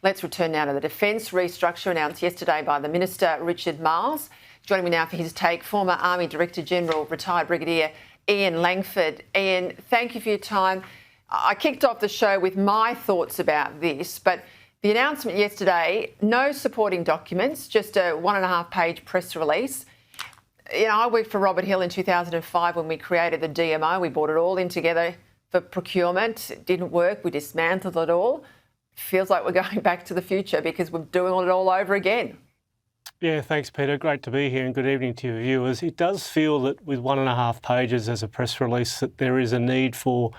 Let's return now to the defence restructure announced yesterday by the Minister, Richard Marles. Joining me now for his take, former Army Director-General, retired Brigadier Ian Langford. Ian, thank you for your time. I kicked off the show with my thoughts about this, but the announcement yesterday, no supporting documents, just a 1.5-page press release. You know, I worked for Robert Hill in 2005 when we created the DMO. We brought it all in together for procurement. It didn't work. We dismantled it all. Feels like we're going back to the future because we're doing it all over again. Yeah, thanks, Peter. Great to be here and good evening to your viewers. It does feel that with 1.5 pages as a press release that there is a need for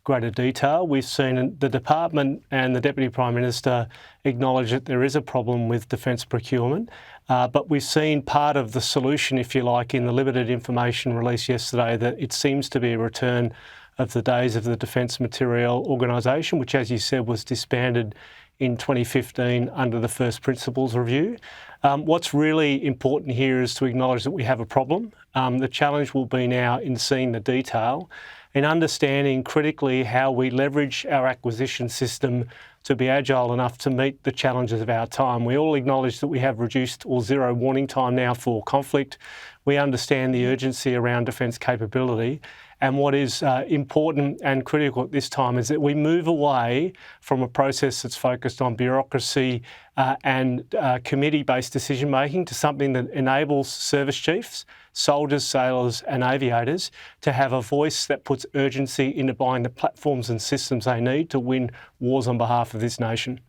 greater detail. We've seen the department and the Deputy Prime Minister acknowledge that there is a problem with defence procurement, but we've seen part of the solution, if you like, in the limited information release yesterday, that it seems to be a return of the days of the Defence Material Organisation, which, as you said, was disbanded in 2015 under the First Principles Review. What's really important here is to acknowledge that we have a problem. The challenge will be now in seeing the detail and understanding critically how we leverage our acquisition system to be agile enough to meet the challenges of our time. We all acknowledge that we have reduced or zero warning time now for conflict. We understand the urgency around defence capability. And what is important and critical at this time is that we move away from a process that's focused on bureaucracy and committee-based decision-making to something that enables service chiefs, soldiers, sailors and aviators to have a voice that puts urgency into buying the platforms and systems they need to win wars on behalf of this nation.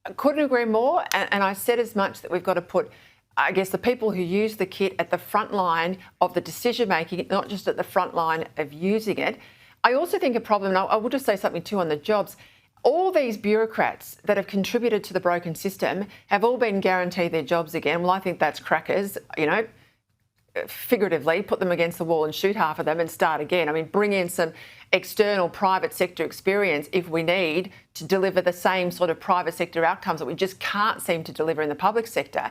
I couldn't agree more. And I said as much that we've got to put, I guess, the people who use the kit at the front line of the decision-making, not just at the front line of using it. I also think a problem, and I will just say something too on the jobs, all these bureaucrats that have contributed to the broken system have all been guaranteed their jobs again. Well, I think that's crackers, you know, figuratively, put them against the wall and shoot half of them and start again. I mean, bring in some external private sector experience if we need to deliver the same sort of private sector outcomes that we just can't seem to deliver in the public sector.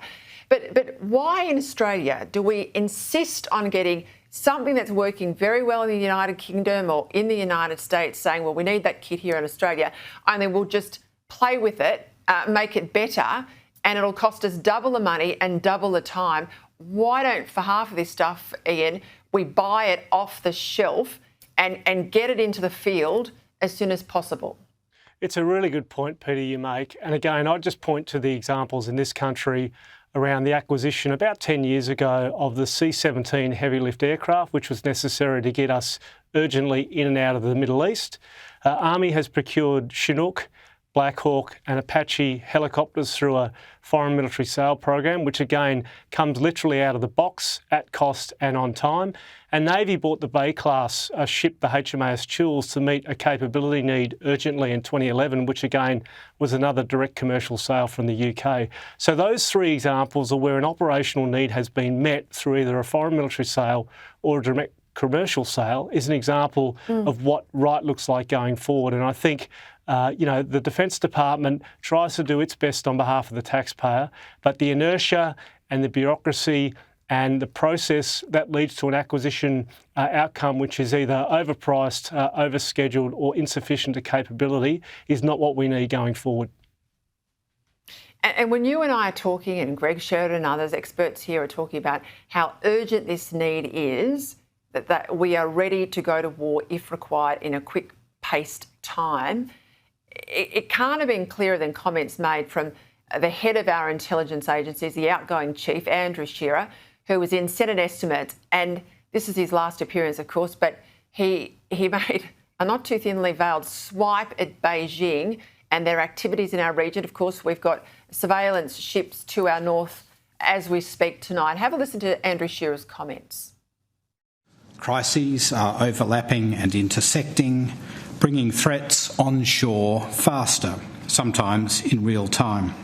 But why in Australia do we insist on getting something that's working very well in the United Kingdom or in the United States, saying, well, we need that kit here in Australia, and then we'll just play with it, make it better, and it'll cost us double the money and double the time? Why don't, for half of this stuff, Ian, we buy it off the shelf and get it into the field as soon as possible? It's a really good point, Peter, you make. And again, I'd just point to the examples in this country around the acquisition about 10 years ago of the C-17 heavy lift aircraft, which was necessary to get us urgently in and out of the Middle East. Army has procured Chinook, Black Hawk and Apache helicopters through a foreign military sale program, which again comes literally out of the box at cost and on time. And Navy bought the Bay-class ship, the HMAS Chills, to meet a capability need urgently in 2011, which again was another direct commercial sale from the UK. So those three examples are where an operational need has been met through either a foreign military sale or a direct commercial sale is an example of what right looks like going forward. And I think you know, the Defence Department tries to do its best on behalf of the taxpayer, but the inertia and the bureaucracy and the process that leads to an acquisition outcome which is either overpriced, overscheduled or insufficient to capability is not what we need going forward. And when you and I are talking, and Greg Sheridan and others, experts here, are talking about how urgent this need is, that we are ready to go to war if required in a quick-paced time, it can't have been clearer than comments made from the head of our intelligence agencies, the outgoing chief, Andrew Shearer, who was in Senate estimates, and this is his last appearance, of course, but he made a not too thinly veiled swipe at Beijing and their activities in our region. Of course, we've got surveillance ships to our north as we speak tonight. Have a listen to Andrew Shearer's comments. Crises are overlapping and intersecting, bringing threats onshore faster, sometimes in real time.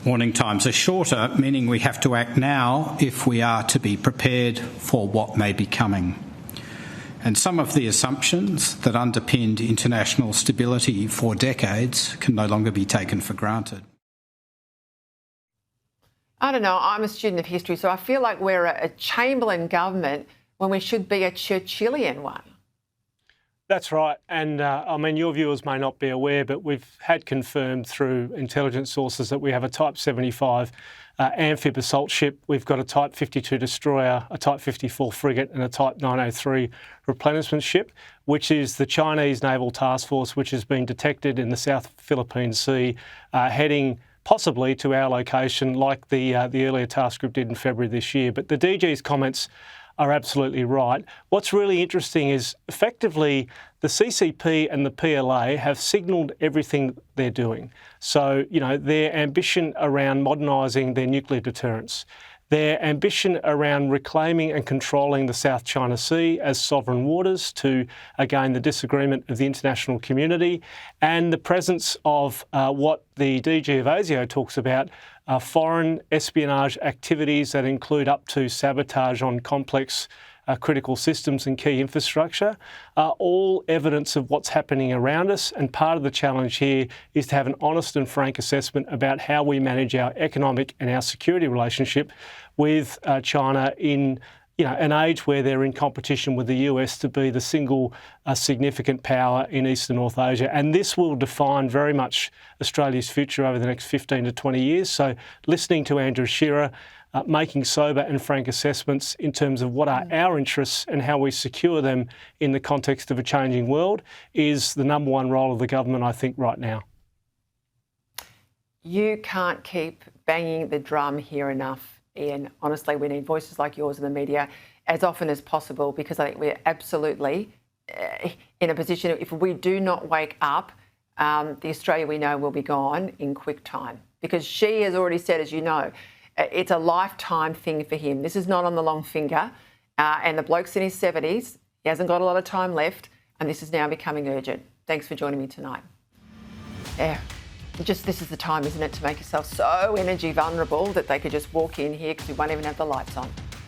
Warning times are shorter, meaning we have to act now if we are to be prepared for what may be coming. And some of the assumptions that underpinned international stability for decades can no longer be taken for granted. I don't know, I'm a student of history, so I feel like we're a Chamberlain government when we should be a Churchillian one. That's right. And I mean, your viewers may not be aware, but we've had confirmed through intelligence sources that we have a Type 75 amphib assault ship. We've got a Type 52 destroyer, a Type 54 frigate and a Type 903 replenishment ship, which is the Chinese Naval Task Force, which has been detected in the South Philippine Sea, heading possibly to our location like the earlier task group did in February this year. But the DG's comments are absolutely right. What's really interesting is effectively the CCP and the PLA have signalled everything they're doing. So, you know, their ambition around modernising their nuclear deterrence, their ambition around reclaiming and controlling the South China Sea as sovereign waters to, again, the disagreement of the international community, and the presence of what the DG of ASIO talks about, foreign espionage activities that include up to sabotage on complex critical systems and key infrastructure, are all evidence of what's happening around us. And part of the challenge here is to have an honest and frank assessment about how we manage our economic and our security relationship with China in an age where they're in competition with the US to be the single significant power in East and North Asia. And this will define very much Australia's future over the next 15 to 20 years. So listening to Andrew Shearer, making sober and frank assessments in terms of what are our interests and how we secure them in the context of a changing world is the number one role of the government, I think, right now. You can't keep banging the drum here enough, Ian. Honestly, we need voices like yours in the media as often as possible, because I think we're absolutely in a position, if we do not wake up, the Australia we know will be gone in quick time. Because Xi has already said, as you know, it's a lifetime thing for him. This is not on the long finger. And the bloke's in his 70s. He hasn't got a lot of time left. And this is now becoming urgent. Thanks for joining me tonight. Yeah, this is the time, isn't it, to make yourself so energy vulnerable that they could just walk in here because we won't even have the lights on.